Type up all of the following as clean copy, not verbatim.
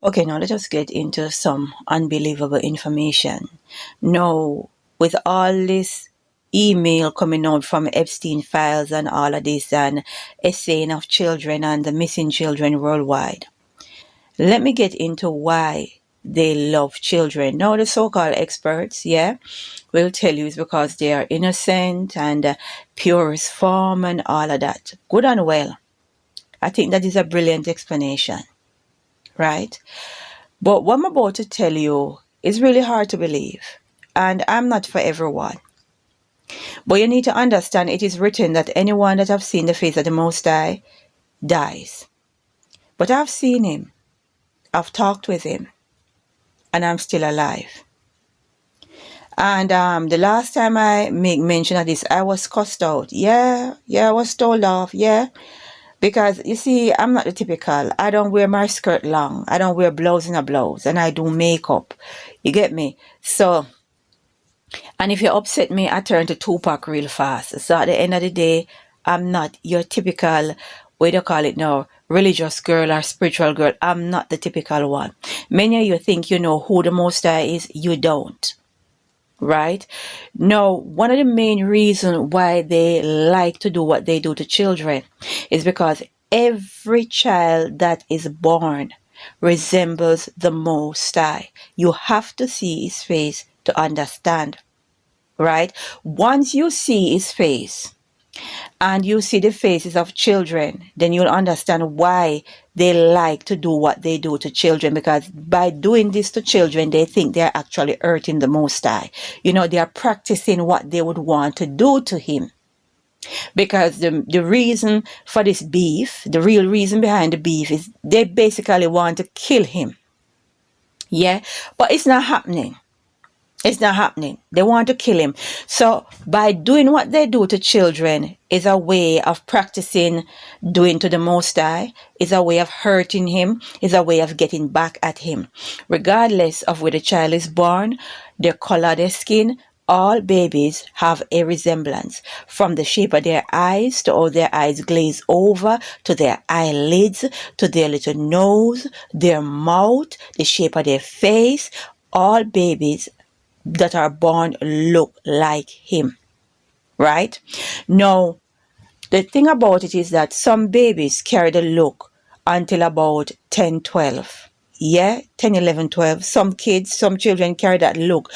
Okay, now let us get into some unbelievable information. Now, with all this email coming out from Epstein files and all of this and essaying of children and the missing children worldwide, let me get into why they love children. Now, the so-called experts, will tell you it's because they are innocent and purest form and all of that. Good and well. I think that is a brilliant explanation, right? But what I'm about to tell you is really hard to believe, and I'm not for everyone. But you need to understand it is written that anyone that have seen the face of the Most High dies. But I've seen him, I've talked with him, and I'm still alive. And the last time I make mention of this, I was cussed out. Yeah, I was told off. Yeah, because you see, I'm not the typical. I don't wear my skirt long. I don't wear blouse in a blouse, and I do makeup. You get me? So, and if you upset me, I turn to Tupac real fast. So at the end of the day, I'm not your typical, what do you call it now, religious girl or spiritual girl. I'm not the typical one. Many of you think you know who the Most High is. You don't. Right? Now, one of the main reasons why they like to do what they do to children is because every child that is born resembles the Most High. You have to see his face to understand. Right? Once you see his face and you see the faces of children, then you'll understand why they like to do what they do to children, because by doing this to children, they think they're actually hurting the Most High. You know, they are practicing what they would want to do to him. Because the reason for this beef, the real reason behind the beef is they basically want to kill him. Yeah, but it's not happening. It's not happening. They want to kill him. So by doing what they do to children is a way of practicing doing to the Most High, is a way of hurting him, is a way of getting back at him. Regardless of where the child is born, their color, their skin, all babies have a resemblance, from the shape of their eyes to how their eyes glaze over, to their eyelids, to their little nose, their mouth, the shape of their face. All babies that are born look like him, right? Now, the thing about it is that some babies carry the look until about 10, 12. Yeah, 10, 11, 12. Some children carry that look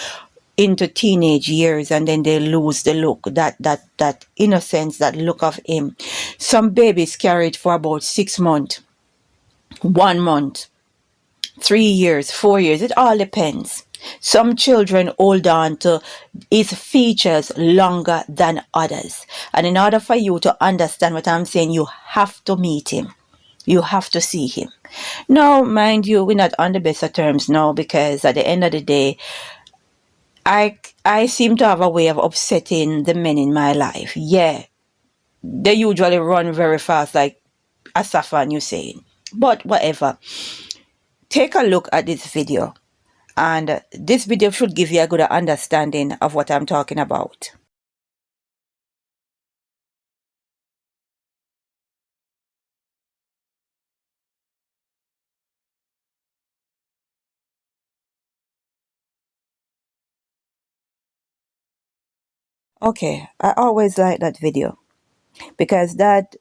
into teenage years, and then they lose the look, that innocence, that look of him. Some babies carry it for about 6 months, 1 month, 3 years, 4 years. It all depends. Some children hold on to his features longer than others. And in order for you to understand what I'm saying, you have to meet him. You have to see him. Now, mind you, we're not on the best of terms now, because at the end of the day, I seem to have a way of upsetting the men in my life. Yeah, they usually run very fast, like Asafan, you saying. But whatever. Take a look at this video. And this video should give you a good understanding of what I'm talking about. Okay, I always like that video, because that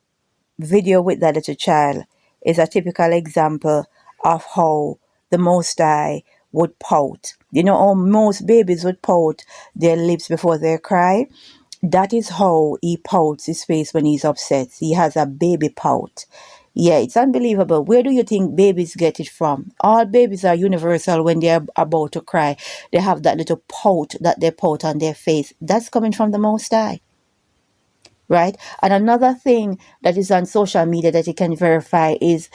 video with that little child is a typical example of how the Most High would pout. You know how most babies would pout their lips before they cry? That is how he pouts his face when he's upset. He has a baby pout. Yeah, it's unbelievable. Where do you think babies get it from? All babies are universal when they're about to cry. They have that little pout that they pout on their face. That's coming from the Most High. Right? And another thing that is on social media that you can verify is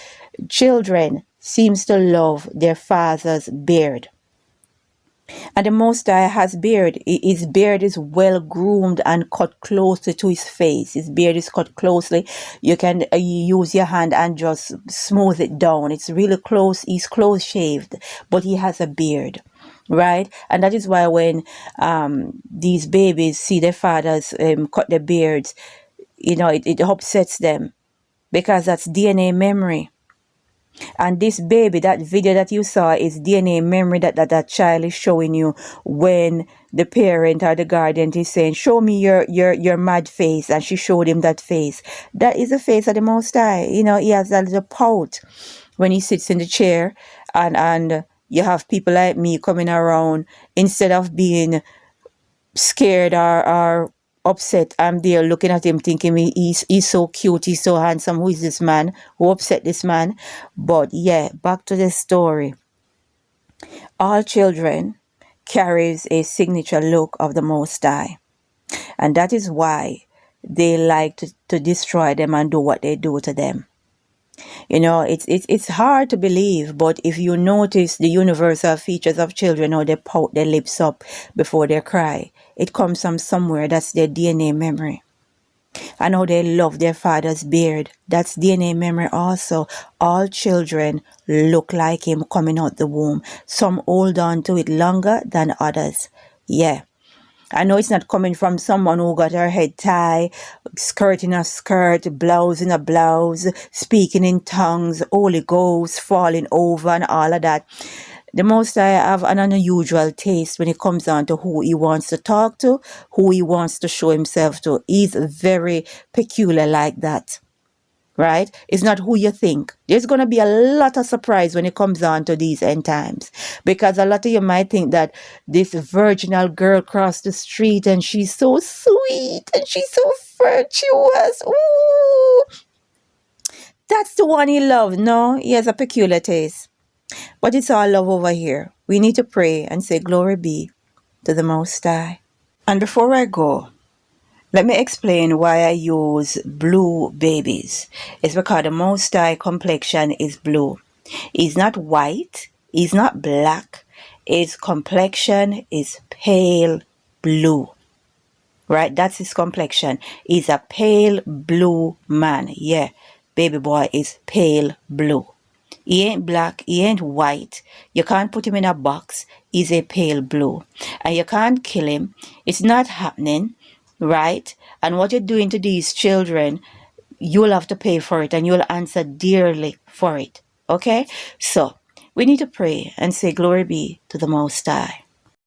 children seems to love their father's beard. And the Most High has beard. His beard is well groomed and cut closely to his face. His beard is cut closely. You can use your hand and just smooth it down. It's really close. He's close shaved, but he has a beard. Right? And that is why when these babies see their fathers cut their beards, you know, it upsets them, because that's DNA memory. And this baby, that video that you saw is DNA memory that child is showing you when the parent or the guardian is saying, show me your mad face. And she showed him that face. That is the face of the Most High. You know, he has that little pout when he sits in the chair, and you have people like me coming around. Instead of being scared or upset, I'm there looking at him thinking he's so cute, he's so handsome. Who is this man? Who upset this man? But yeah, back to the story. All children carries a signature look of the Most High, and that is why they like to destroy them and do what they do to them. You know, it's hard to believe, but if you notice the universal features of children, how they pout their lips up before they cry, it comes from somewhere. That's their DNA memory. And how they love their father's beard, that's DNA memory also. All children look like him coming out the womb. Some hold on to it longer than others. Yeah. I know it's not coming from someone who got her head tie, skirt in a skirt, blouse in a blouse, speaking in tongues, Holy Ghost, falling over and all of that. The Most High have an unusual taste when it comes down to who he wants to talk to, who he wants to show himself to. He's very peculiar like that. Right? It's not who you think. There's going to be a lot of surprise when it comes on to these end times. Because a lot of you might think that this virginal girl crossed the street and she's so sweet and she's so virtuous. Ooh, that's the one he loves. No, he has a peculiar taste. But it's all love over here. We need to pray and say glory be to the Most High. And before I go, let me explain why I use blue babies. It's because the Most High complexion is blue. He's not white. He's not black. His complexion is pale blue. Right? That's his complexion. He's a pale blue man. Yeah. Baby boy is pale blue. He ain't black, he ain't white. You can't put him in a box. He's a pale blue. And you can't kill him. It's not happening, right? And what you're doing to these children, you'll have to pay for it and you'll answer dearly for it. Okay? So, we need to pray and say glory be to the Most High.